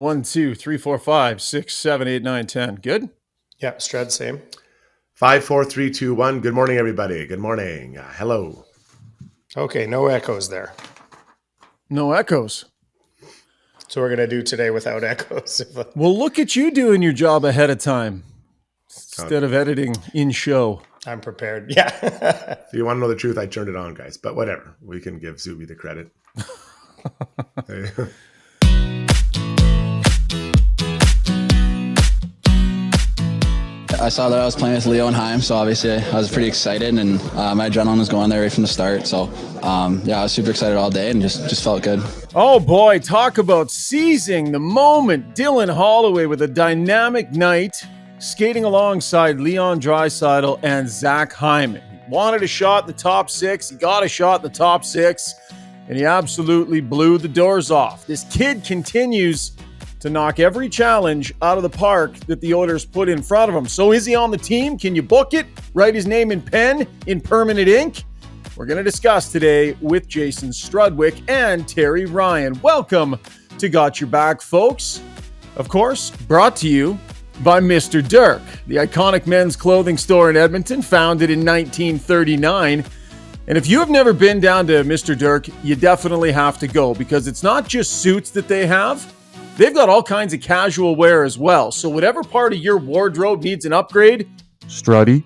1, 2, 3, 4, 5, 6, 7, 8, 9, 10. Good? Yeah, Strud, same. 5, 4, 3, 2, 1. Good morning, everybody. Good morning. Hello. Okay, no echoes there. No echoes. So we're going to do today without echoes. Well, look at you doing your job ahead of time instead of editing in show. I'm prepared. Yeah. If you want to know the truth, I turned it on, guys. But whatever. We can give Zuby the credit. I saw that I was playing with Leo and Hyman, so obviously I was pretty excited, and my adrenaline was going there right from the start. So, I was super excited all day and just felt good. Oh boy, talk about seizing the moment. Dylan Holloway with a dynamic night, skating alongside Leon Draisaitl and Zach Hyman. He wanted a shot in the top six, he got a shot in the top six, and he absolutely blew the doors off. This kid continues to knock every challenge out of the park that the Oilers put in front of him. So is he on the team? Can you book it? Write his name in pen, in permanent ink? We're going to discuss today with Jason Strudwick and Terry Ryan. Welcome to Got Your Back, folks. Of course, brought to you by Mr. Dirk, the iconic men's clothing store in Edmonton, founded in 1939. And if you have never been down to Mr. Dirk, you definitely have to go, because it's not just suits that they have. They've got all kinds of casual wear as well. So whatever part of your wardrobe needs an upgrade, Struddy,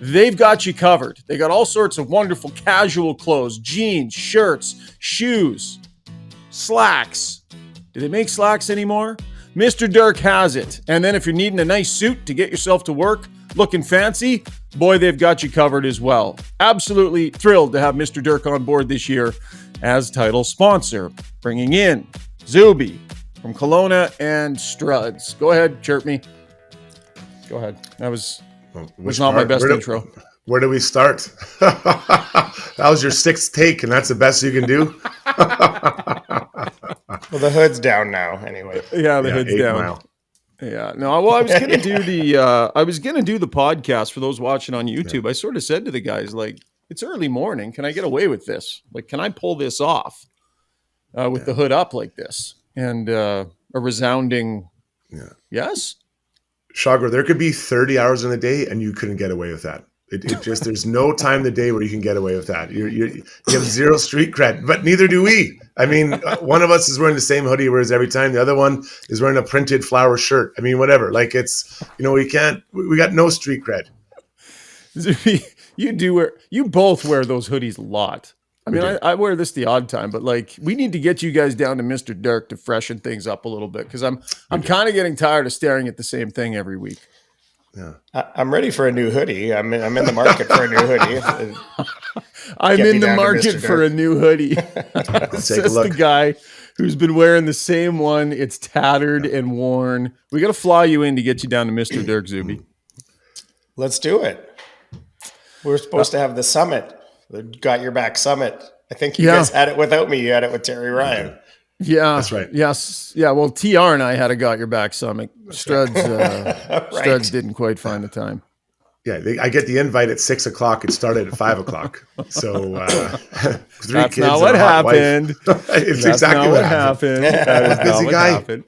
they've got you covered. They got all sorts of wonderful casual clothes, jeans, shirts, shoes, slacks. Do they make slacks anymore? Mr. Dirk has it. And then if you're needing a nice suit to get yourself to work, looking fancy, boy, they've got you covered as well. Absolutely thrilled to have Mr. Dirk on board this year as title sponsor, bringing in Zuby from Kelowna and Struds. Go ahead, chirp me. Go ahead. That was not my best intro. Where do we start? That was your sixth take, and that's the best you can do? Well, the hood's down now, anyway. Yeah, the hood's down. Mile. Yeah. No, well, I was gonna do the podcast for those watching on YouTube. Yeah. I sort of said to the guys, like, it's early morning. Can I get away with this? Like, can I pull this off with the hood up like this? And a resounding yes. Shogger, there could be 30 hours in a day and you couldn't get away with that. It just, there's no time in the day where you can get away with that. You have zero street cred, but neither do we. I mean, one of us is wearing the same hoodie he wears every time. The other one is wearing a printed flower shirt. I mean, whatever. Like, it's, we got no street cred. You both wear those hoodies a lot. I mean, I wear this the odd time, but like, we need to get you guys down to Mr. Dirk to freshen things up a little bit, because I'm kind of getting tired of staring at the same thing every week. Yeah, I'm ready for a new hoodie. I'm in the market for a new hoodie. I'm in the market for a new hoodie. This is the guy who's been wearing the same one. It's tattered and worn. We got to fly you in to get you down to Mr. Dirk, Zuby. Let's do it. We're supposed to have the summit. The Got Your Back Summit. I think you guys had it without me. You had it with Terry Ryan. Yeah, that's right. Yes, yeah. Well, TR and I had a Got Your Back Summit. Struds, Struds didn't quite find the time. Yeah, I get the invite at 6 o'clock. It started at 5 o'clock. So that's not what happened. It's exactly what happened. That is busy guy.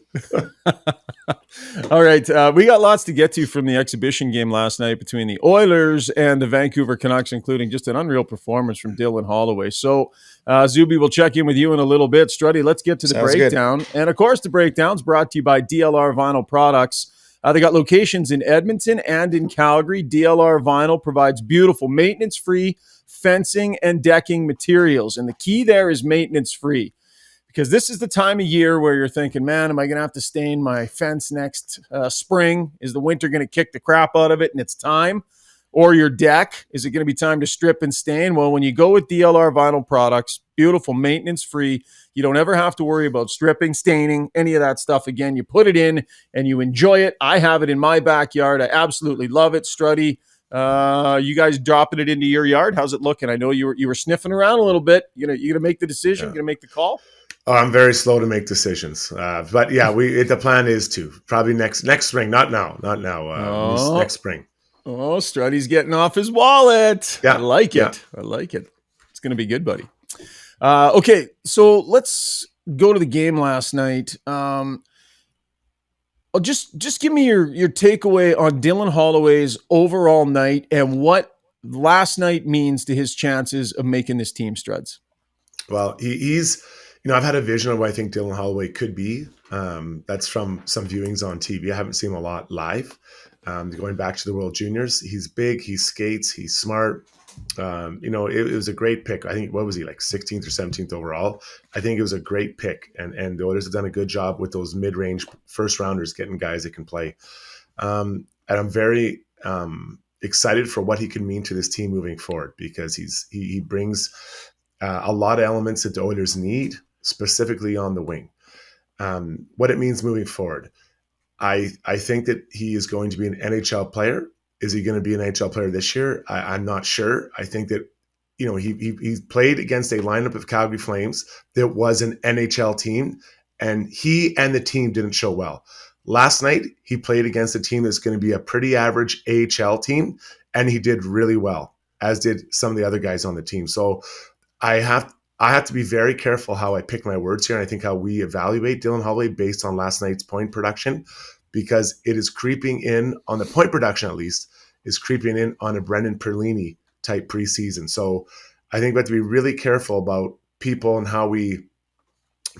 All right, we got lots to get to from the exhibition game last night between the Oilers and the Vancouver Canucks, including just an unreal performance from Dylan Holloway. So, Zuby, we'll check in with you in a little bit. Struddy, let's get to the breakdown. Good. And, of course, the breakdown's brought to you by DLR Vinyl Products. They got locations in Edmonton and in Calgary. DLR Vinyl provides beautiful maintenance-free fencing and decking materials. And the key there is maintenance-free, because this is the time of year where you're thinking, man, am I going to have to stain my fence next spring? Is the winter going to kick the crap out of it and it's time? Or your deck, is it going to be time to strip and stain? Well, when you go with DLR Vinyl Products, beautiful, maintenance-free, you don't ever have to worry about stripping, staining, any of that stuff again. You put it in and you enjoy it. I have it in my backyard. I absolutely love it. Struddy, you guys dropping it into your yard? How's it looking? I know you were sniffing around a little bit. You gonna make the decision? You gonna make the call? Oh, I'm very slow to make decisions, but yeah, the plan is to probably next spring, not now, next spring. Oh, Struddy's getting off his wallet. Yeah, I like it. I like it. It's gonna be good, buddy. Okay, so let's go to the game last night. Oh, just give me your takeaway on Dylan Holloway's overall night and what last night means to his chances of making this team, Struds. Well, he's, I've had a vision of what I think Dylan Holloway could be. That's from some viewings on TV. I haven't seen him a lot live. Going back to the World Juniors, he's big, he skates, he's smart. It was a great pick. I think, what was he, like 16th or 17th overall? I think it was a great pick. And the Oilers have done a good job with those mid-range first rounders, getting guys that can play. And I'm very excited for what he can mean to this team moving forward, because he brings a lot of elements that the Oilers need, specifically on the wing. What it means moving forward. I think that he is going to be an NHL player. Is he going to be an NHL player this year? I'm not sure. I think that, he played against a lineup of Calgary Flames that was an NHL team, and he and the team didn't show well. Last night, he played against a team that's going to be a pretty average AHL team, and he did really well, as did some of the other guys on the team. So I have to be very careful how I pick my words here. And I think how we evaluate Dylan Holloway based on last night's point production, because it is creeping in on the point production, at least, is creeping in on a Brendan Perlini type preseason. So I think we have to be really careful about people and how we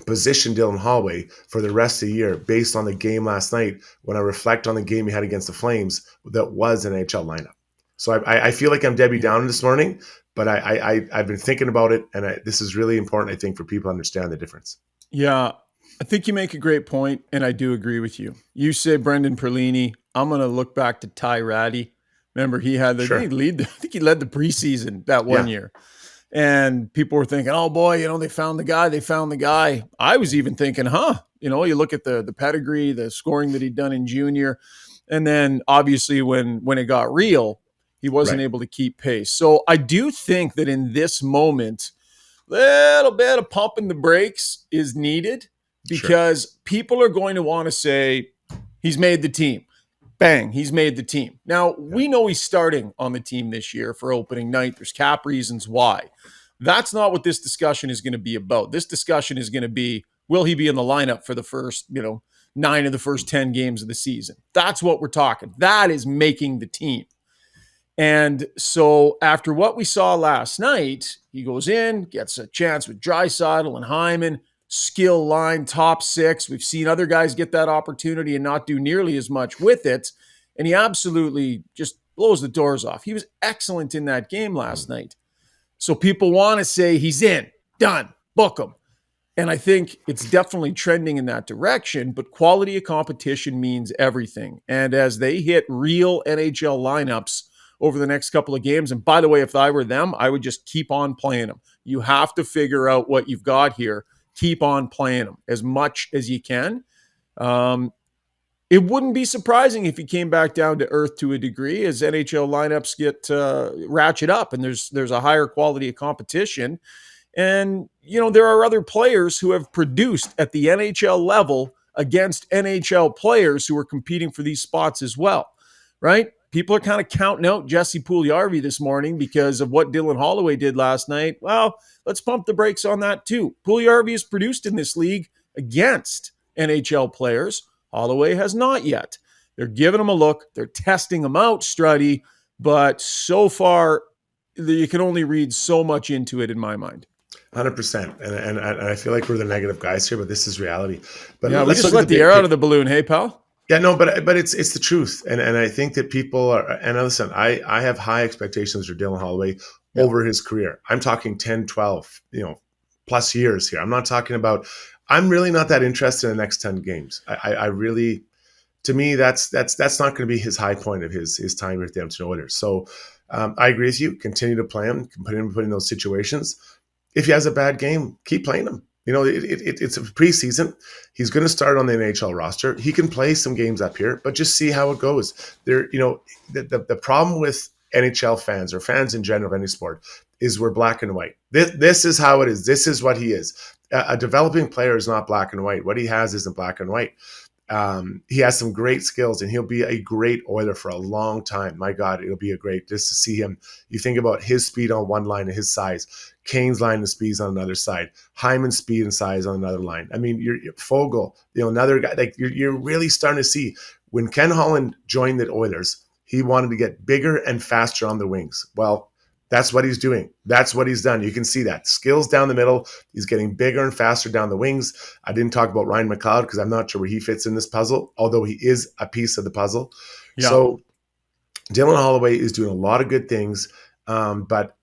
position Dylan Holloway for the rest of the year based on the game last night, when I reflect on the game he had against the Flames that was an NHL lineup. So I feel like I'm Debbie Downer this morning, but I've been thinking about it, and this is really important, I think, for people to understand the difference. Yeah, I think you make a great point, and I do agree with you. You say Brendan Perlini. I'm going to look back to Ty Ratty. Remember, he had I think he led the preseason that one year. And people were thinking, oh boy, they found the guy. I was even thinking, you look at the pedigree, the scoring that he'd done in junior. And then obviously when it got real, he wasn't able to keep pace. So I do think that in this moment, a little bit of pumping the brakes is needed, because people are going to want to say he's made the team. Bang, he's made the team. Now, we know he's starting on the team this year for opening night. There's cap reasons why. That's not what this discussion is going to be about. This discussion is going to be, will he be in the lineup for the first, 9 of the first 10 games of the season? That's what we're talking. That is making the team. And so after what we saw last night, he goes in, gets a chance with Draisaitl and Hyman, skill line, top 6. We've seen other guys get that opportunity and not do nearly as much with it. And he absolutely just blows the doors off. He was excellent in that game last night. So people want to say he's in, done, book him. And I think it's definitely trending in that direction, but quality of competition means everything. And as they hit real NHL lineups over the next couple of games, and by the way, if I were them, I would just keep on playing them. You have to figure out what you've got here. Keep on playing them as much as you can. It wouldn't be surprising if he came back down to earth to a degree as NHL lineups get ratchet up and there's a higher quality of competition. And, there are other players who have produced at the NHL level against NHL players who are competing for these spots as well, right? People are kind of counting out Jesse Puljujarvi this morning because of what Dylan Holloway did last night. Well, let's pump the brakes on that too. Puljujarvi is produced in this league against NHL players. Holloway has not yet. They're giving him a look. They're testing him out, Struddy. But so far, you can only read so much into it in my mind. 100%. And I feel like we're the negative guys here, but this is reality. But yeah, let's just let the air out of the balloon. Hey, pal? Yeah, no, but it's the truth. And I think that people are, and listen, I have high expectations for Dylan Holloway over his career. I'm talking 10, 12, plus years here. I'm not talking about, I'm really not that interested in the next 10 games. I really, to me, that's not going to be his high point of his time with the Edmonton Oilers. So I agree with you. Continue to play him, put him in those situations. If he has a bad game, keep playing him. It's a preseason. He's going to start on the NHL roster. He can play some games up here, but just see how it goes. The problem with NHL fans or fans in general of any sport is we're black and white. This is how it is. This is what he is. A developing player is not black and white. What he has isn't black and white. He has some great skills, and he'll be a great Oiler for a long time. My God, it'll be a great just to see him. You think about his speed on one line and his size, Kane's line and speeds on another side, Hyman's speed and size on another line. I mean, you're Foegele, another guy. Like you're really starting to see when Ken Holland joined the Oilers, he wanted to get bigger and faster on the wings. Well, that's what he's doing. That's what he's done. You can see that. Skills down the middle. He's getting bigger and faster down the wings. I didn't talk about Ryan McLeod because I'm not sure where he fits in this puzzle, although he is a piece of the puzzle. Yeah. So Dylan Holloway is doing a lot of good things, but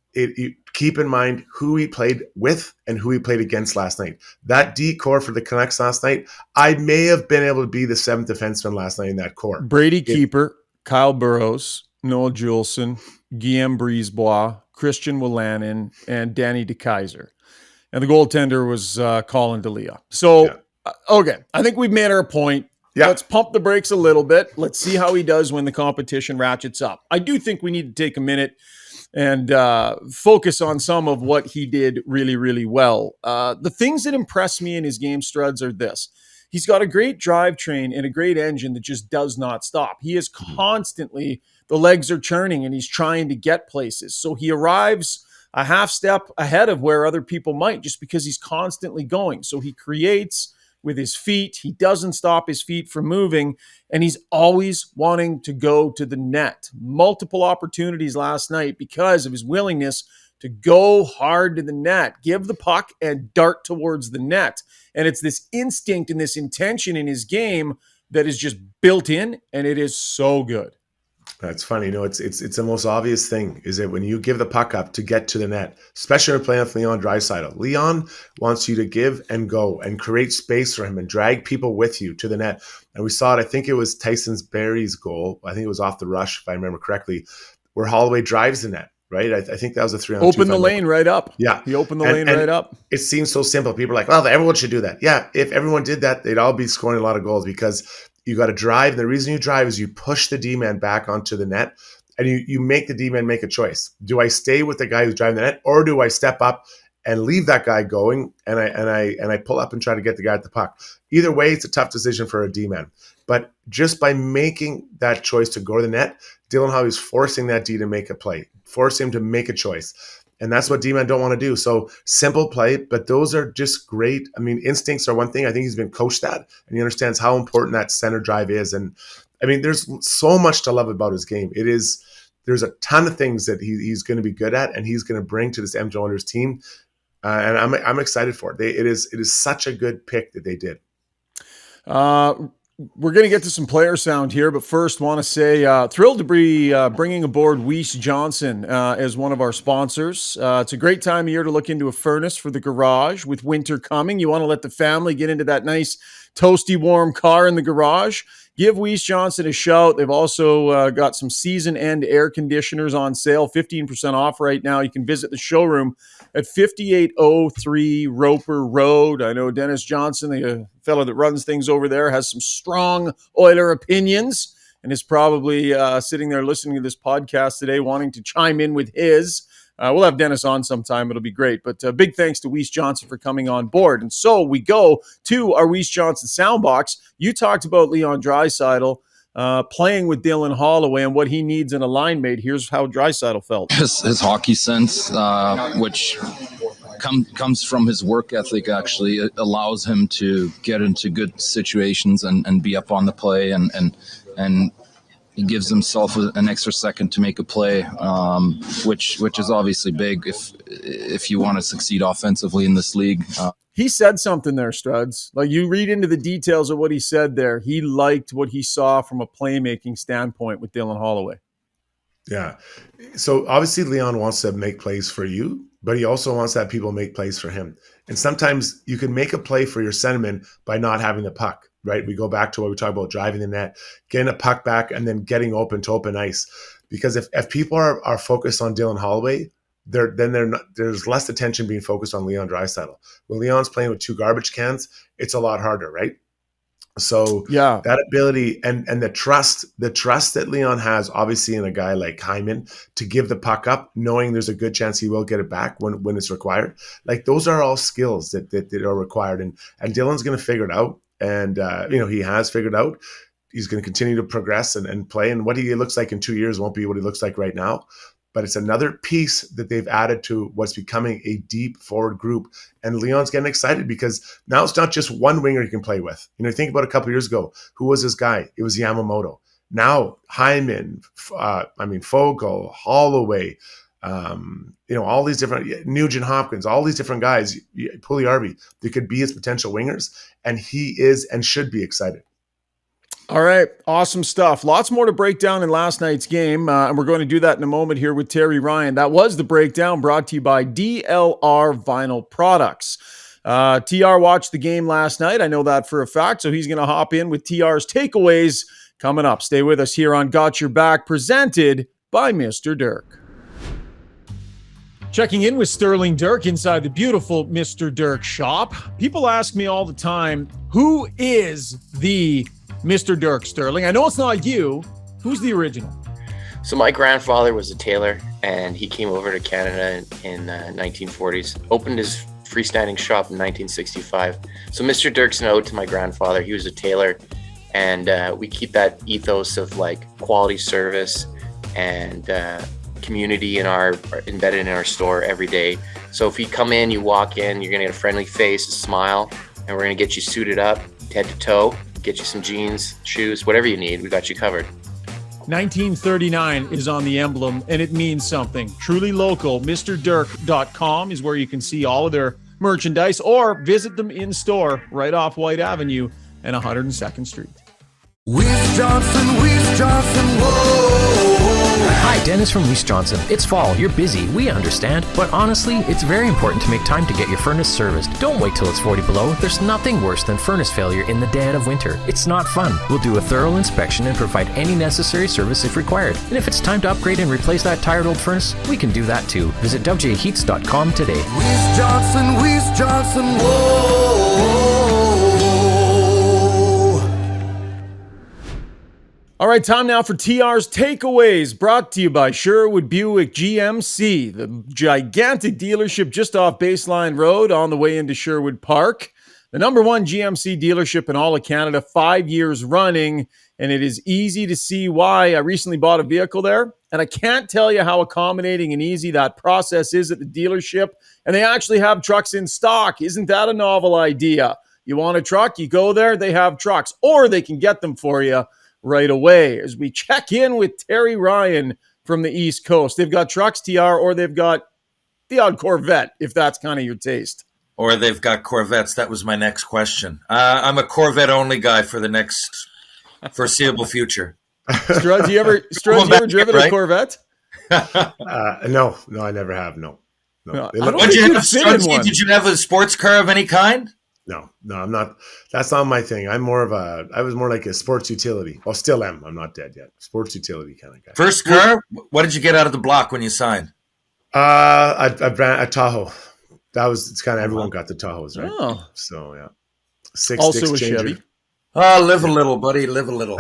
keep in mind who he played with and who he played against last night. That D core for the Canucks last night, I may have been able to be the seventh defenseman last night in that core. Brady Keeper, Kyle Burrows, Noah Juleson, Guillaume Brisebois, Christian Wolanin, and Danny DeKeyser. And the goaltender was Colin DeLeo. So, okay, I think we've made our point. Yeah. Let's pump the brakes a little bit. Let's see how he does when the competition ratchets up. I do think we need to take a minute and focus on some of what he did really, really well. The things that impress me in his game, Struds, are this. He's got a great drivetrain and a great engine that just does not stop. He is constantly, the legs are churning and he's trying to get places. So he arrives a half step ahead of where other people might just because he's constantly going. So he creates with his feet. He doesn't stop his feet from moving, and he's always wanting to go to the net. Multiple opportunities last night because of his willingness to go hard to the net, give the puck and dart towards the net. And it's this instinct and this intention in his game that is just built in, and it is so good. That's funny. It's the most obvious thing is that when you give the puck up to get to the net, especially when playing with Leon Draisaitl, Leon wants you to give and go and create space for him and drag people with you to the net. And we saw it, I think it was Tyson Berry's goal. I think it was off the rush, if I remember correctly, where Holloway drives the net. Right, I think that was a 3-on-2. Open the lane right up. Yeah, he opened the lane right up. It seems so simple. People are like, "Well, everyone should do that." Yeah, if everyone did that, they'd all be scoring a lot of goals because you got to drive. And the reason you drive is you push the D-man back onto the net, and you make the D-man make a choice. Do I stay with the guy who's driving the net, or do I step up and leave that guy going and I pull up and try to get the guy at the puck? Either way, it's a tough decision for a D-man. But just by making that choice to go to the net, Dylan Holloway is forcing that D to make a play, force him to make a choice. And that's what D-men don't want to do. So simple play, but those are just great. I mean, instincts are one thing. I think he's been coached that, and he understands how important that center drive is. And I mean, there's so much to love about his game. There's a ton of things that he's going to be good at, and he's going to bring to this Edmonton Oilers team. And I'm excited for it. It is such a good pick that they did. We're going to get to some player sound here, but first want to say thrilled to be bringing aboard Weiss Johnson as one of our sponsors. It's a great time of year to look into a furnace for the garage. With winter coming, you want to let the family get into that nice toasty warm car in the garage. Give Weiss Johnson a shout. They've also got some season-end air conditioners on sale, 15% off right now. You can visit the showroom at 5803 Roper Road. I know Dennis Johnson, the fellow that runs things over there, has some strong Oiler opinions and is probably sitting there listening to this podcast today wanting to chime in with his. We'll have Dennis on sometime. It'll be great. But big thanks to Weiss Johnson for coming on board. And so we go to our Weiss Johnson soundbox. You talked about Leon Draisaitl playing with Dylan Holloway and what he needs in a line mate. Here's how Draisaitl felt. His hockey sense, which comes from his work ethic, actually, it allows him to get into good situations and be up on the play and he gives himself an extra second to make a play, which is obviously big if you want to succeed offensively in this league. He said something there, Struds. Like, you read into the details of what he said there. He liked what he saw from a playmaking standpoint with Dylan Holloway. Yeah. So obviously Leon wants to make plays for you, but he also wants to have people make plays for him. And sometimes you can make a play for your centerman by not having the puck, right? We go back to what we talk about, driving the net, getting a puck back, and then getting open to open ice. Because if people are focused on Dylan Holloway, there's less attention being focused on Leon Draisaitl. When Leon's playing with two garbage cans, it's a lot harder, right? So yeah, that ability and the trust that Leon has, obviously, in a guy like Hyman, to give the puck up, knowing there's a good chance he will get it back when it's required. Like, those are all skills that are required, and Dylan's going to figure it out. And, he has figured out he's going to continue to progress and play. And what he looks like in 2 years won't be what he looks like right now. But it's another piece that they've added to what's becoming a deep forward group. And Leon's getting excited because now it's not just one winger he can play with. Think about a couple of years ago, who was this guy? It was Yamamoto. Now Hyman, Foegele, Holloway, all these different Nugent Hopkins, all these different guys, Puljujärvi, they could be his potential wingers, and he is and should be excited. All right. Awesome stuff. Lots more to break down in last night's game. And we're going to do that in a moment here with Terry Ryan. That was the breakdown brought to you by DLR Vinyl Products. TR watched the game last night. I know that for a fact. So he's going to hop in with TR's takeaways coming up. Stay with us here on Got Your Back, presented by Mr. Dirk. Checking in with Sterling Dirk inside the beautiful Mr. Dirk shop. People ask me all the time, who is the Mr. Dirk, Sterling? I know it's not you. Who's the original? So my grandfather was a tailor, and he came over to Canada in 1940s, opened his freestanding shop in 1965. So Mr. Dirk's an ode to my grandfather. He was a tailor, and we keep that ethos of quality service and community embedded in our store every day. So if you come in, you walk in, you're gonna get a friendly face, a smile, and we're gonna get you suited up head to toe, get you some jeans, shoes, whatever you need. We got you covered. 1939 is on the emblem, and it means something. Truly local. MrDirk.com is where you can see all of their merchandise, or visit them in store right off White Avenue and 102nd Street. Weiss Johnson, whoa. Hi, Dennis from Weiss Johnson. It's fall, you're busy, we understand, but honestly, it's very important to make time to get your furnace serviced. Don't wait till it's 40 below. There's nothing worse than furnace failure in the dead of winter. It's not fun. We'll do a thorough inspection and provide any necessary service if required. And if it's time to upgrade and replace that tired old furnace, we can do that too. Visit WJHeats.com today. Weiss Johnson, whoa. All right, time now for TR's takeaways, brought to you by Sherwood Buick GMC, the gigantic dealership just off Baseline Road on the way into Sherwood Park. The number one GMC dealership in all of Canada, 5 years running, and it is easy to see why. I recently bought a vehicle there, and I can't tell you how accommodating and easy that process is at the dealership, and they actually have trucks in stock. Isn't that a novel idea? You want a truck, you go there, they have trucks, or they can get them for you right away. As we check in with Terry Ryan from the East Coast. They've got trucks, TR, or they've got the odd Corvette, if that's kind of your taste. Or they've got Corvettes. That was my next question. I'm a Corvette-only guy for the next foreseeable future. Struds, you ever driven a Corvette? No, I never have. No. Did you have a sports car of any kind? No, I'm not. That's not my thing. I was more like a sports utility. Well, still am. I'm not dead yet. Sports utility kind of guy. First car? What did you get out of the block when you signed? I ran a Tahoe. It's kind of everyone got the Tahoes, right? Oh. So, yeah. Also a Chevy. Oh, live a little, buddy. Live a little.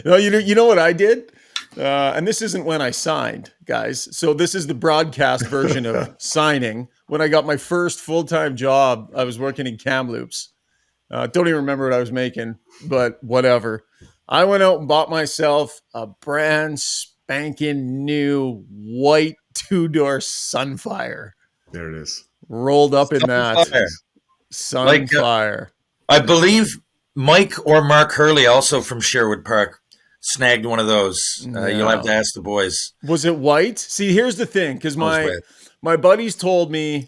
No, you know what I did? And this isn't when I signed, guys. So this is the broadcast version of signing. When I got my first full-time job, I was working in Kamloops. Don't even remember what I was making, but whatever. I went out and bought myself a brand spanking new white two-door Sunfire. There it is. Rolled up in that. Sunfire. I believe Mike or Mark Hurley, also from Sherwood Park, snagged one of those. You'll have to ask the boys. Was it white? See, here's the thing, because my buddies told me,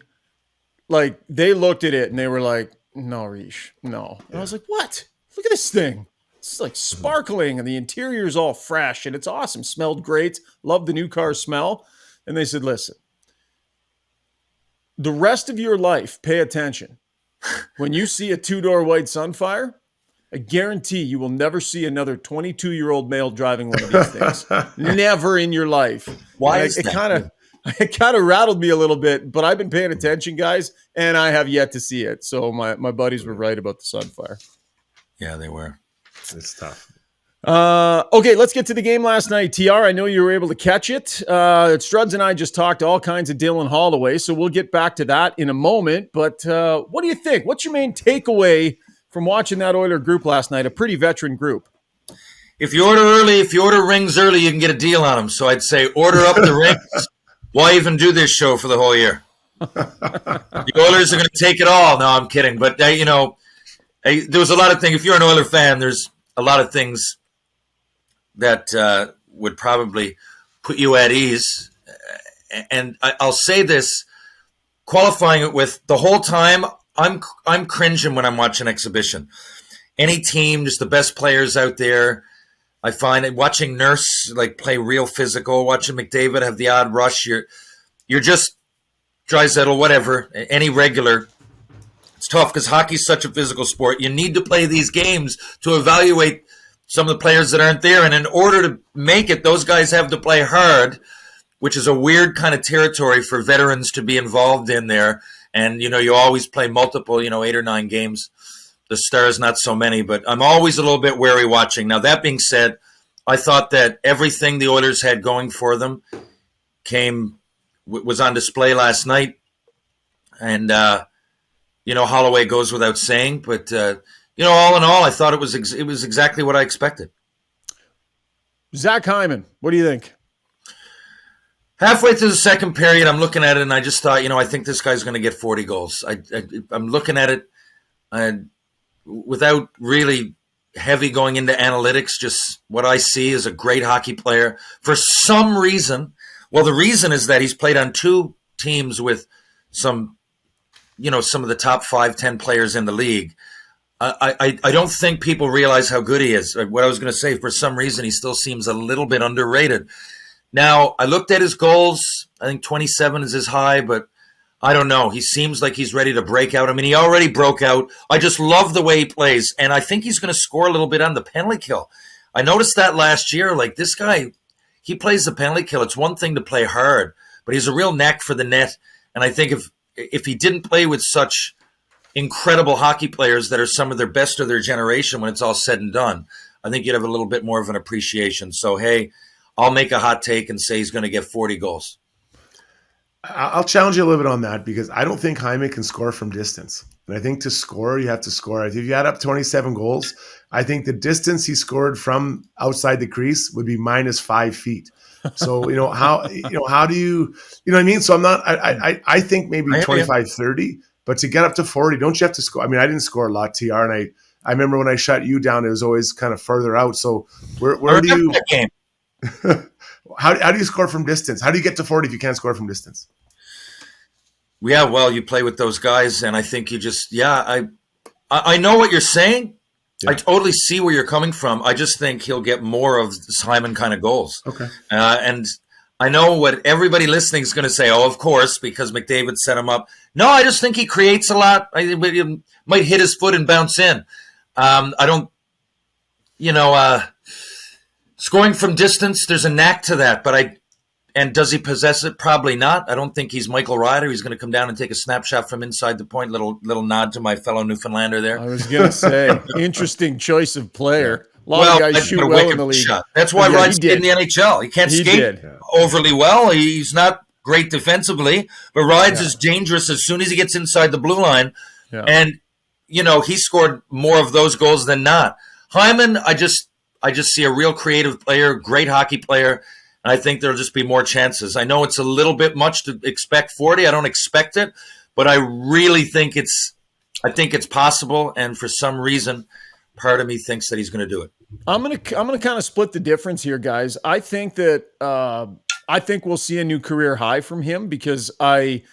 like, they looked at it and they were like, no, Rish, no. And I was like, what? Look at this thing. It's like sparkling and the interior is all fresh and it's awesome. Smelled great. Loved the new car smell. And they said, listen, the rest of your life, pay attention. When you see a two-door white Sunfire, I guarantee you will never see another 22-year-old male driving one of these things. Never in your life. Why is that? It kind of rattled me a little bit, but I've been paying attention, guys, and I have yet to see it. So my buddies were right about the Sunfire. Yeah, they were. It's tough. Okay, let's get to the game last night. TR, I know you were able to catch it. Struds and I just talked all kinds of Dylan Holloway, so we'll get back to that in a moment. But what do you think? What's your main takeaway from watching that Oiler group last night, a pretty veteran group. If you order early, if you order rings early, you can get a deal on them. So I'd say order up the rings. Why even do this show for the whole year? The Oilers are going to take it all. No, I'm kidding. But, there was a lot of things. If you're an Oiler fan, there's a lot of things that would probably put you at ease. And I'll say this, qualifying it with the whole time, I'm cringing when I'm watching exhibition. Any team, just the best players out there. I find it watching Nurse play real physical, watching McDavid have the odd rush. You're just Draisaitl, whatever, any regular. It's tough because hockey's such a physical sport. You need to play these games to evaluate some of the players that aren't there. And in order to make it, those guys have to play hard, which is a weird kind of territory for veterans to be involved in there. And, you always play multiple, 8 or 9 games. The Stars, not so many, but I'm always a little bit wary watching. Now, that being said, I thought that everything the Oilers had going for them was on display last night. And, Holloway goes without saying. But, all in all, I thought it was exactly what I expected. Zach Hyman, what do you think? Halfway through the second period, I'm looking at it, and I just thought, I think this guy's going to get 40 goals. I'm looking at it, and without really heavy going into analytics, just what I see is a great hockey player. For some reason, the reason is that he's played on 2 teams with some of the top 5-10 players in the league. I don't think people realize how good he is. What I was going to say, for some reason, he still seems a little bit underrated. Now, I looked at his goals. I think 27 is his high, but I don't know. He seems like he's ready to break out. I mean, he already broke out. I just love the way he plays, and I think he's going to score a little bit on the penalty kill. I noticed that last year. This guy, he plays the penalty kill. It's one thing to play hard, but he's a real knack for the net. And I think if he didn't play with such incredible hockey players that are some of their best of their generation when it's all said and done, I think you'd have a little bit more of an appreciation. So, hey, I'll make a hot take and say he's going to get 40 goals. I'll challenge you a little bit on that because I don't think Hyman can score from distance. And I think to score, you have to score. If you add up 27 goals, I think the distance he scored from outside the crease would be minus 5 feet. So, how do you what I mean? So I think maybe 25, 30, but to get up to 40, don't you have to score? I mean, I didn't score a lot, TR, and I remember when I shut you down, it was always kind of further out. So where do you that game? How do you score from distance? How do you get to 40 if you can't score from distance? Yeah, well, you play with those guys, and I think you just, I know what you're saying. Yeah. I totally see where you're coming from. I just think he'll get more of Hyman kind of goals. Okay. And I know what everybody listening is going to say. Oh, of course, because McDavid set him up. No, I just think he creates a lot. He might hit his foot and bounce in. I don't, scoring from distance, there's a knack to that, and does he possess it? Probably not. I don't think he's Michael Ryder. He's going to come down and take a snapshot from inside the point. Little nod to my fellow Newfoundlander there. I was going to say, interesting choice of player. A lot of guys shoot well in the league. Shot. That's why Ryder's in the NHL. He can't skate overly well. He's not great defensively, but Ryder's is dangerous as soon as he gets inside the blue line. Yeah. And, he scored more of those goals than not. Hyman, I just see a real creative player, great hockey player, and I think there'll just be more chances. I know it's a little bit much to expect 40. I don't expect it, but I really think it's possible, and for some reason, part of me thinks that he's going to do it. I'm gonna kind of split the difference here, guys. I think that we'll see a new career high from him because I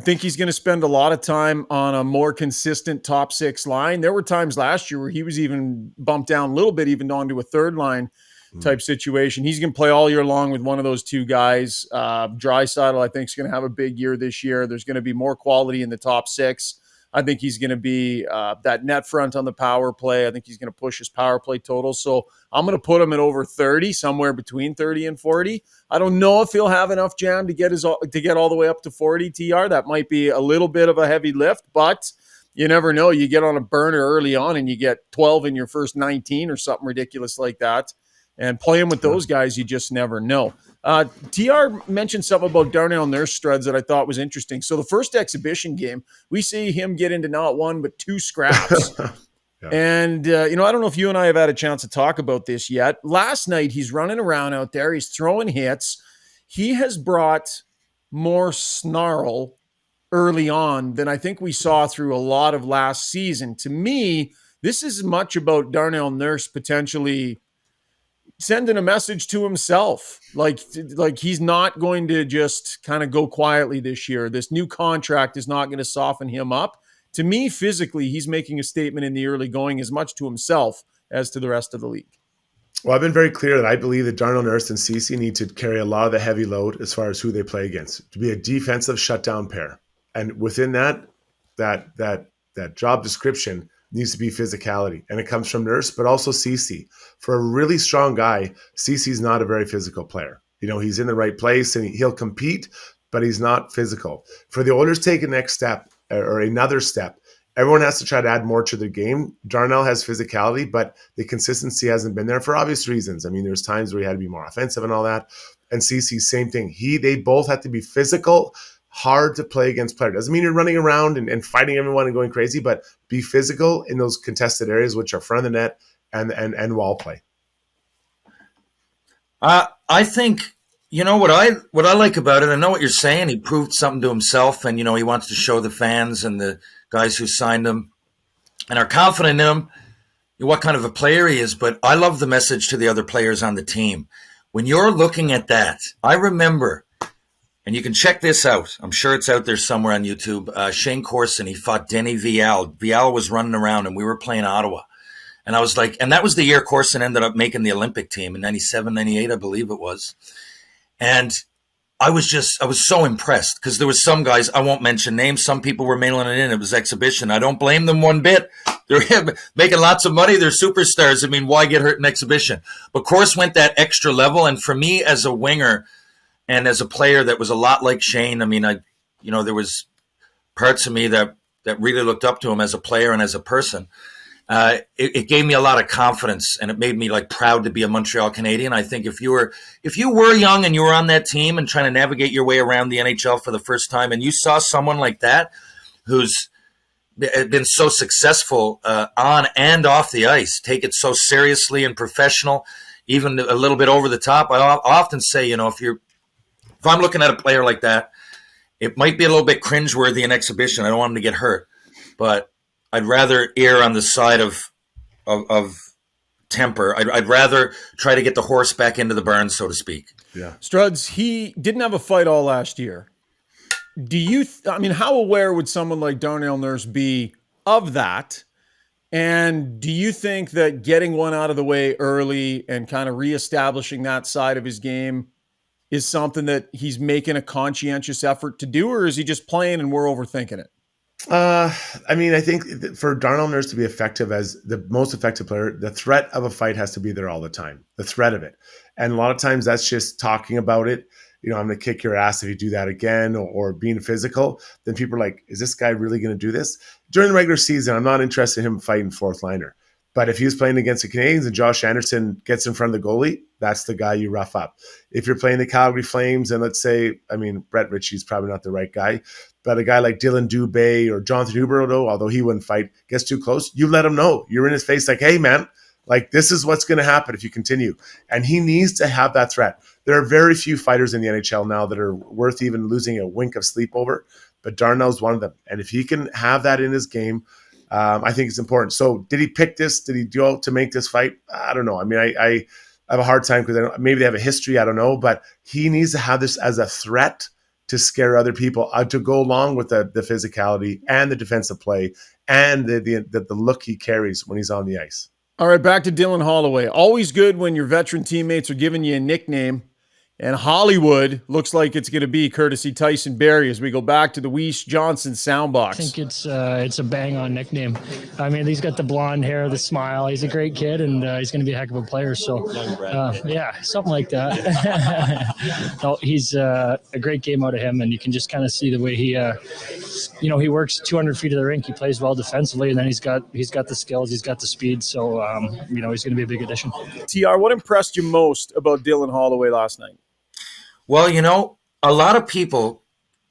think he's going to spend a lot of time on a more consistent top 6 line. There were times last year where he was even bumped down a little bit, even onto a third line type situation. He's going to play all year long with one of those 2 guys. Draisaitl, I think, is going to have a big year this year. There's going to be more quality in the top 6. I think he's going to be that net front on the power play. I think he's going to push his power play total. So I'm going to put him at over 30, somewhere between 30 and 40. I don't know if he'll have enough jam to get all the way up to 40, TR. That might be a little bit of a heavy lift, but you never know. You get on a burner early on and you get 12 in your first 19 or something ridiculous like that. And playing with those guys, you just never know. TR mentioned something about Darnell Nurse Struds that I thought was interesting. So the first exhibition game, we see him get into not 1 but 2 scraps. Yeah. And, I don't know if you and I have had a chance to talk about this yet. Last night, he's running around out there. He's throwing hits. He has brought more snarl early on than I think we saw through a lot of last season. To me, this is much about Darnell Nurse potentially sending a message to himself. Like he's not going to just kind of go quietly this year. This new contract is not going to soften him up. To me, physically, he's making a statement in the early going as much to himself as to the rest of the league. Well, I've been very clear that I believe that Darnell Nurse and Cece need to carry a lot of the heavy load as far as who they play against, to be a defensive shutdown pair. And within that job description needs to be physicality. And it comes from Nurse, but also Cece. For a really strong guy, Cece's not a very physical player. He's in the right place and he'll compete, but he's not physical. For the Oilers to take a next step or another step, everyone has to try to add more to their game. Darnell has physicality, but the consistency hasn't been there for obvious reasons. I mean, there's times where he had to be more offensive and all that. And Cece, same thing. They both have to be physical, hard to play against players. Doesn't mean you're running around and fighting everyone and going crazy, but be physical in those contested areas, which are front of the net and wall play. I think, what I like about it, I know what you're saying. He proved something to himself, and, he wants to show the fans and the guys who signed him and are confident in him what kind of a player he is. But I love the message to the other players on the team. When you're looking at that, I remember, and you can check this out. I'm sure it's out there somewhere on YouTube. Shane Corson, he fought Denny Vial. Vial was running around, and we were playing Ottawa. And I was like, and that was the year Corson ended up making the Olympic team in 97, 98, I believe it was. And I was so impressed because there was some guys, I won't mention names, some people were mailing it in. It was exhibition. I don't blame them one bit. They're making lots of money. They're superstars. I mean, why get hurt in exhibition? But Corse went that extra level. And for me as a winger and as a player that was a lot like Shane, I mean, there was parts of me that really looked up to him as a player and as a person. It gave me a lot of confidence, and it made me proud to be a Montreal Canadian. I think if you were young and you were on that team and trying to navigate your way around the NHL for the first time, and you saw someone like that who's been so successful on and off the ice, take it so seriously and professional, even a little bit over the top. I often say, if I'm looking at a player like that, it might be a little bit cringeworthy in exhibition. I don't want him to get hurt, but I'd rather err on the side of temper. I'd rather try to get the horse back into the barn, so to speak. Yeah. Struds, he didn't have a fight all last year. How aware would someone like Darnell Nurse be of that? And do you think that getting one out of the way early and kind of reestablishing that side of his game is something that he's making a conscientious effort to do, or is he just playing and we're overthinking it? I think for Darnell Nurse to be effective as the most effective player, the threat of a fight has to be there all the time. The threat of it. And a lot of times that's just talking about it. I'm going to kick your ass if you do that again, or being physical. Then people are like, is this guy really going to do this? During the regular season, I'm not interested in him fighting fourth liner. But if he was playing against the Canadiens and Josh Anderson gets in front of the goalie, that's the guy you rough up. If you're playing the Calgary Flames and let's say, Brett Ritchie's probably not the right guy, but a guy like Dylan Dubé or Jonathan Huberdeau, although he wouldn't fight, gets too close, you let him know. You're in his face like, hey, man, this is what's going to happen if you continue. And he needs to have that threat. There are very few fighters in the NHL now that are worth even losing a wink of sleep over, but Darnell's one of them. And if he can have that in his game, I think it's important. So did he pick this? Did he go to make this fight? I don't know. I have a hard time because maybe they have a history. I don't know. But he needs to have this as a threat to scare other people, to go along with the physicality and the defensive play and the look he carries when he's on the ice. All right, back to Dylan Holloway. Always good when your veteran teammates are giving you a nickname. And Hollywood looks like it's going to be courtesy Tyson Barrie as we go back to the Weiss Johnson soundbox. I think it's a bang-on nickname. He's got the blonde hair, the smile. He's a great kid, and he's going to be a heck of a player. So, yeah, something like that. No, he's a great game out of him, and you can just kind of see the way he works 200 feet of the rink. He plays well defensively, and then he's got the skills, he's got the speed. So, he's going to be a big addition. TR, what impressed you most about Dylan Holloway last night? Well, a lot of people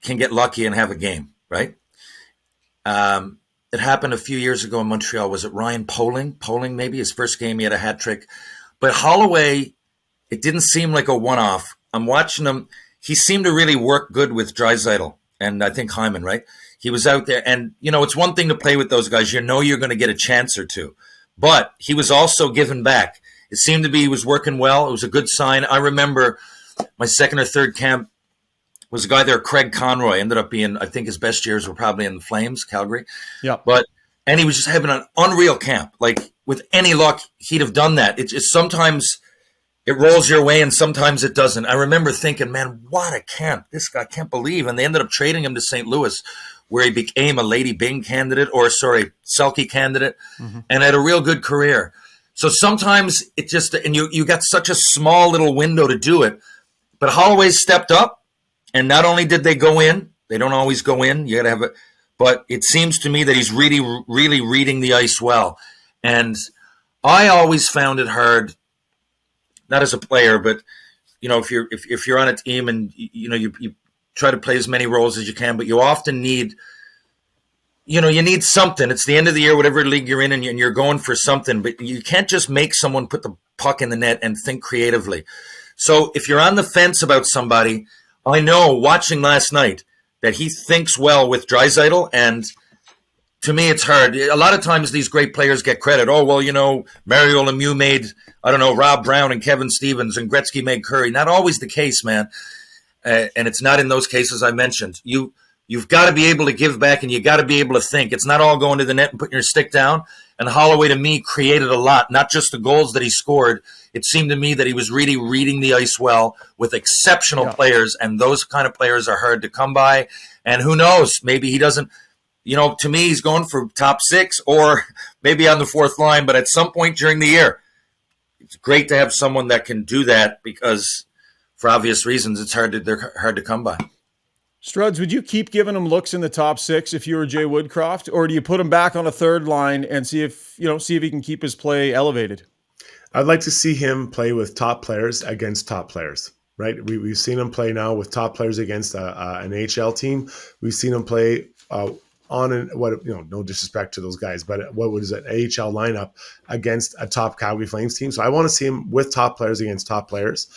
can get lucky and have a game, right? it happened a few years ago in Montreal. Was it Ryan Poling, maybe his first game, he had a hat trick. But Holloway, it didn't seem like a one-off. I'm watching him. He seemed to really work good with Draisaitl and I think Hyman, right? He was out there. And, it's one thing to play with those guys. You're going to get a chance or two. But he was also giving back. It seemed to be he was working well. It was a good sign. I remember my second or third camp was a guy there, Craig Conroy, ended up being, I think his best years were probably in the Flames, Calgary. Yeah. And he was just having an unreal camp. Like, with any luck, he'd have done that. It's just sometimes it rolls your way and sometimes it doesn't. I remember thinking, man, what a camp. This guy, I can't believe. And they ended up trading him to St. Louis, where he became a Lady Byng candidate, Selke candidate, and had a real good career. So sometimes it just, and you got such a small little window to do it. But Holloway stepped up. And not only did they go in, they don't always go in. You got to have it, but it seems to me that he's really, really reading the ice well. And I always found it hard, not as a player, but if you're on a team and you try to play as many roles as you can, but you often need, you need something. It's the end of the year, whatever league you're in, and you're going for something. But you can't just make someone put the puck in the net and think creatively. So if you're on the fence about somebody, I know, watching last night, that he thinks well with Draisaitl, and to me, it's hard. A lot of times these great players get credit. Oh, well, Mario Lemieux made, Rob Brown and Kevin Stevens, and Gretzky made Curry. Not always the case, man. And it's not in those cases I mentioned. You've got to be able to give back, and you got to be able to think. It's not all going to the net and putting your stick down. And Holloway, to me, created a lot, not just the goals that he scored. It seemed to me that he was really reading the ice well with exceptional players, and those kind of players are hard to come by. And who knows, maybe he doesn't, to me, he's going for top six or maybe on the fourth line, but at some point during the year, it's great to have someone that can do that because for obvious reasons, they're hard to come by. Struds, would you keep giving him looks in the top six if you were Jay Woodcroft, or do you put him back on a third line and see if he can keep his play elevated? I'd like to see him play with top players against top players, right? We've seen him play now with top players against an AHL team. We've seen him play no disrespect to those guys, but what was an AHL lineup against a top Calgary Flames team. So I want to see him with top players against top players.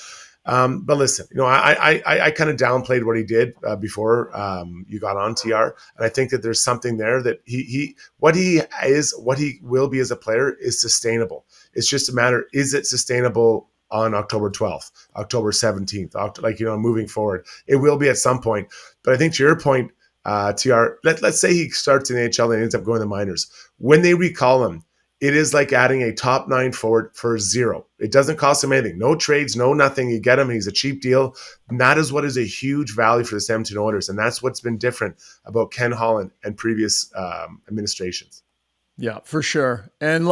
But listen, I kind of downplayed what he did before you got on, TR, and I think that there's something there that what he will be as a player is sustainable. It's just a matter, is it sustainable on October 12th, October 17th, moving forward? It will be at some point. But I think to your point, TR, let's say he starts in the NHL and ends up going to the minors. When they recall him, it is like adding a top 9 forward for zero. It doesn't cost him anything. No trades, no nothing. You get him. He's a cheap deal. And that is what is a huge value for the Edmonton Oilers. And that's what's been different about Ken Holland and previous administrations. Yeah, for sure. And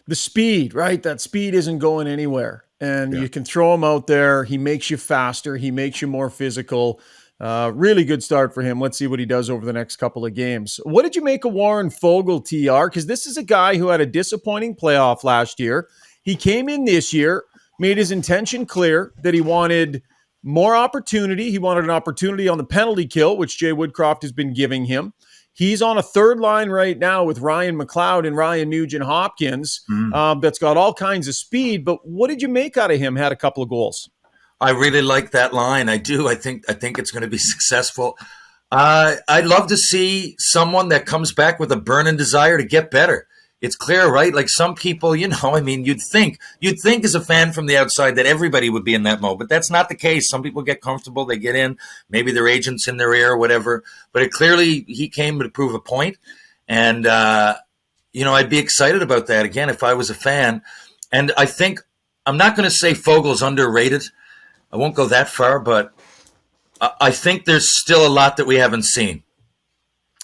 the speed, right? That speed isn't going anywhere. And you can throw him out there. He makes you faster. He makes you more physical. Really good start for him. Let's see what he does over the next couple of games. What did you make of Warren Foegele, TR? Because this is a guy who had a disappointing playoff last year. He came in this year, made his intention clear that he wanted more opportunity. He wanted an opportunity on the penalty kill, which Jay Woodcroft has been giving him. He's on a third line right now with Ryan McLeod and Ryan Nugent-Hopkins that's got all kinds of speed. But what did you make out of him? Had a couple of goals. I really like that line. I do. I think it's going to be successful. I'd love to see someone that comes back with a burning desire to get better. It's clear, right? Like some people, you'd think as a fan from the outside that everybody would be in that mode, but that's not the case. Some people get comfortable, they get in, maybe their agent's in their ear or whatever, but clearly he came to prove a point. And, I'd be excited about that again if I was a fan. And I think, I'm not going to say Foegele's underrated. I won't go that far, but I think there's still a lot that we haven't seen.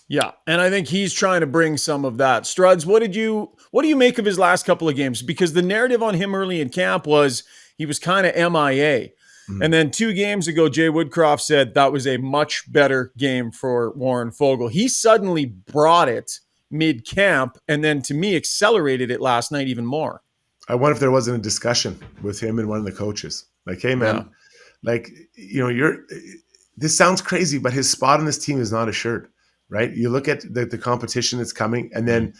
Yeah, and I think he's trying to bring some of that. Struds, what do you make of his last couple of games? Because the narrative on him early in camp was he was kind of MIA. And then 2 games ago, Jay Woodcroft said that was a much better game for Warren Foegele. He suddenly brought it mid-camp and then, to me, accelerated it last night even more. I wonder if there wasn't a discussion with him and one of the coaches. Like, hey, man, this sounds crazy, but his spot on this team is not assured. right? You look at the competition that's coming, and then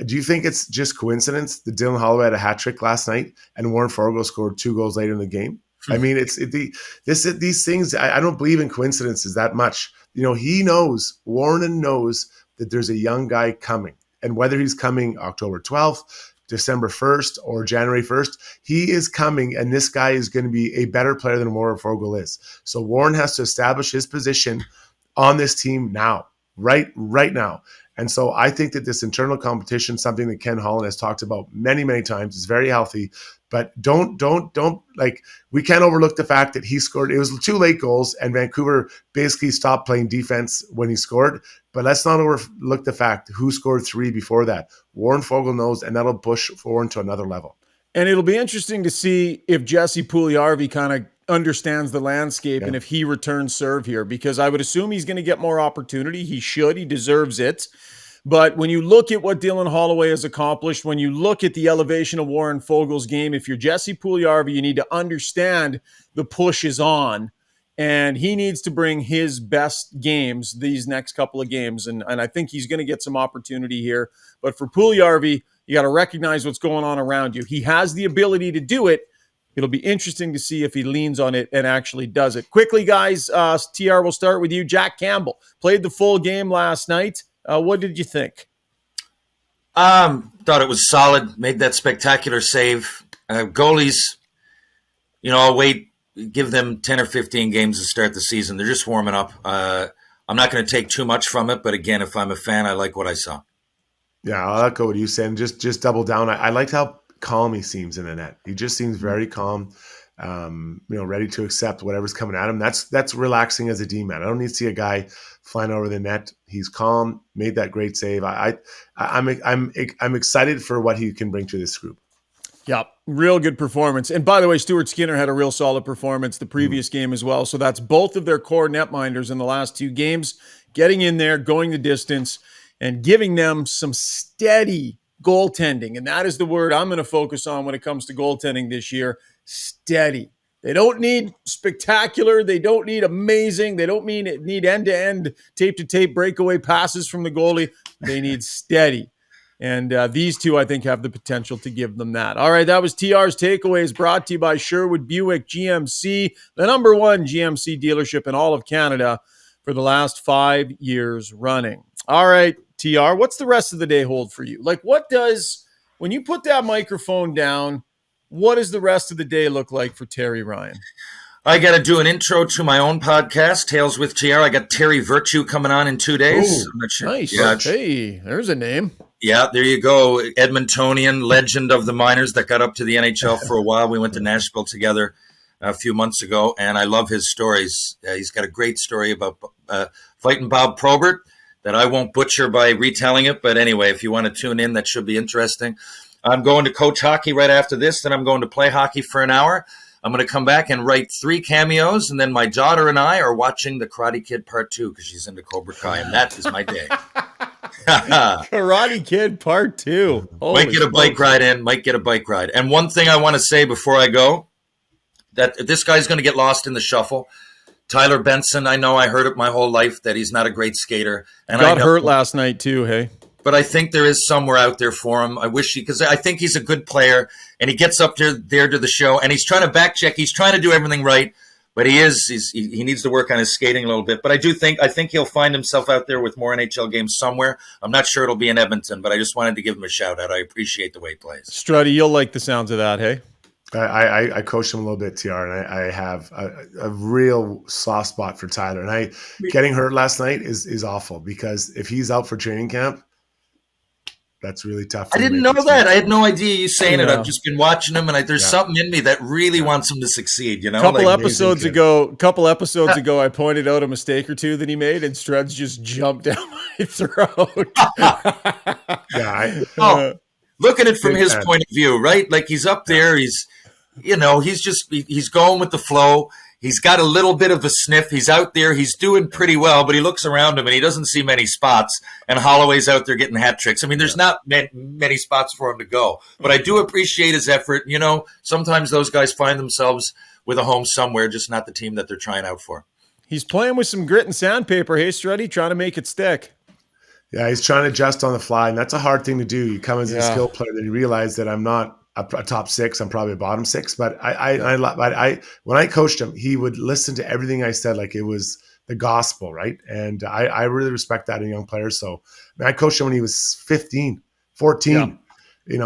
do you think it's just coincidence that Dylan Holloway had a hat trick last night and Warren Foegele scored 2 goals later in the game? I mean, these things. I don't believe in coincidences that much. Warren knows that there's a young guy coming, and whether he's coming October 12th, December 1st, or January 1st, he is coming, and this guy is going to be a better player than Warren Foegele is. So Warren has to establish his position on this team now, right now. And so I think that this internal competition, something that Ken Holland has talked about many, many times, is very healthy. But don't we can't overlook the fact that he scored. It was 2 late goals, and Vancouver basically stopped playing defense when he scored. But let's not overlook the fact who scored 3 before that. Warren Foegele knows, and that'll push Warren to another level. And it'll be interesting to see if Jesse Puljujarvi kind of understands the landscape and if he returns serve here, because I would assume he's going to get more opportunity. He should. He deserves it. But when you look at what Dylan Holloway has accomplished, when you look at the elevation of Warren Foegele's game, if you're Jesse Puljujarvi, you need to understand the push is on, and he needs to bring his best games these next couple of games. And I think he's going to get some opportunity here. But for Puljujarvi, you got to recognize what's going on around you. He has the ability to do it. It'll be interesting to see if he leans on it and actually does it. Quickly, guys, TR, we'll start with you. Jack Campbell played the full game last night. What did you think? Thought it was solid. Made that spectacular save. Goalies, I'll wait, give them 10 or 15 games to start the season. They're just warming up. I'm not going to take too much from it, but again, if I'm a fan, I like what I saw. Yeah, I'll echo what you said. Just double down. I liked how calm he seems in the net. He just seems very calm, ready to accept whatever's coming at him. That's relaxing as a D-man. I don't need to see a guy flying over the net. He's calm, made that great save. I'm excited for what he can bring to this group. Yeah, real good performance. And by the way, Stuart Skinner had a real solid performance the previous game as well. So that's both of their core netminders in the last 2 games, getting in there, going the distance, and giving them some steady goaltending. And that is the word I'm going to focus on when it comes to goaltending this year. Steady. They don't need spectacular. They don't need amazing. They don't need end-to-end, tape-to-tape breakaway passes from the goalie. They need steady. And these 2, I think, have the potential to give them that. All right, that was TR's Takeaways, brought to you by Sherwood Buick GMC, the -- GMC dealership in all of Canada for the last 5 years running. All right, TR, what's the rest of the day hold for you? Like, when you put that microphone down, what does the rest of the day look like for Terry Ryan? I got to do an intro to my own podcast, Tales with TR. I got Terry Virtue coming on in 2 days. Ooh, I'm not sure. Nice. Yeah. Hey, there's a name. Yeah, there you go. Edmontonian legend of the minors that got up to the NHL for a while. We went to Nashville together a few months ago, and I love his stories. He's got a great story about fighting Bob Probert that I won't butcher by retelling it. But anyway, if you want to tune in, that should be interesting. I'm going to coach hockey right after this. Then I'm going to play hockey for an hour. I'm going to come back and write 3 cameos. And then my daughter and I are watching The Karate Kid Part 2 because she's into Cobra Kai. And that is my day. Karate Kid Part 2. Might get a bike ride in. Might get a bike ride. And one thing I want to say before I go, that this guy's going to get lost in the shuffle. Tyler Benson, I know I heard it my whole life that he's not a great skater. And got hurt last night too, hey? But I think there is somewhere out there for him. I wish because I think he's a good player, and he gets up there to the show, and he's trying to back check. He's trying to do everything right, but he needs to work on his skating a little bit. But I think he'll find himself out there with more NHL games somewhere. I'm not sure it'll be in Edmonton, but I just wanted to give him a shout out. I appreciate the way he plays. Struddy, you'll like the sounds of that, hey? I coached him a little bit, TR, and I have a real soft spot for Tyler. And getting hurt last night is awful because if he's out for training camp, that's really tough. I didn't know that. I had no idea you saying it. I've just been watching him, and there's something in me that really wants him to succeed. You know, couple episodes ago, I pointed out a mistake or 2 that he made, and Struds just jumped down my throat. Look at it from his point of view, right? Like he's up there, he's going with the flow. He's got a little bit of a sniff. He's out there. He's doing pretty well, but he looks around him and he doesn't see many spots. And Holloway's out there getting hat tricks. I mean, there's not many spots for him to go. But I do appreciate his effort. You know, sometimes those guys find themselves with a home somewhere, just not the team that they're trying out for. He's playing with some grit and sandpaper. Hey, Struddy, trying to make it stick. Yeah, he's trying to adjust on the fly, and that's a hard thing to do. You come as a skill player, then you realize that I'm not a top 6. I'm probably a bottom 6. But I when I coached him, he would listen to everything I said like it was the gospel, right? And I really respect that in young players. So I coached him when he was 15, 14.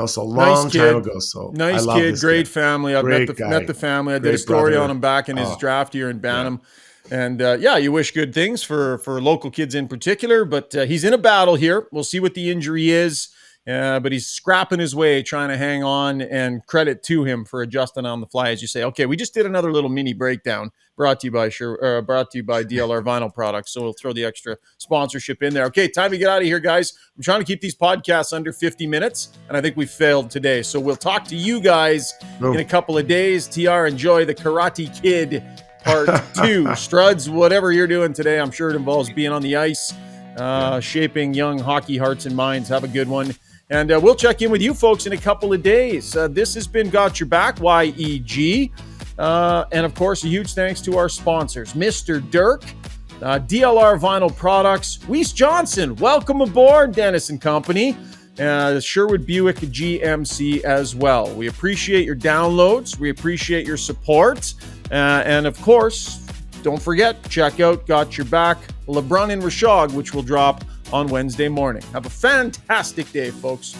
So a long time ago. So nice kid, great family. I've met the family. I did a story on him back in his draft year in Bantam. Yeah. And you wish good things for local kids in particular, but he's in a battle here. We'll see what the injury is, but he's scrapping his way, trying to hang on, and credit to him for adjusting on the fly. As you say, okay, we just did another little mini breakdown brought to you by DLR Vinyl Products. So we'll throw the extra sponsorship in there. Okay, time to get out of here, guys. I'm trying to keep these podcasts under 50 minutes, and I think we failed today. So we'll talk to you guys in a couple of days. TR, enjoy the Karate Kid Part 2. Struds, whatever you're doing today, I'm sure it involves being on the ice, shaping young hockey hearts and minds. Have a good one. And we'll check in with you folks in a couple of days. This has been Got Your Back, YEG. And of course, a huge thanks to our sponsors, Mr. Dirk, DLR Vinyl Products, Weiss Johnson. Welcome aboard, Dennis and Company. Sherwood Buick GMC as well. We appreciate your downloads. We appreciate your support. And of course, don't forget, check out Got Your Back, LeBrun and Rishaug, which will drop on Wednesday morning. Have a fantastic day, folks.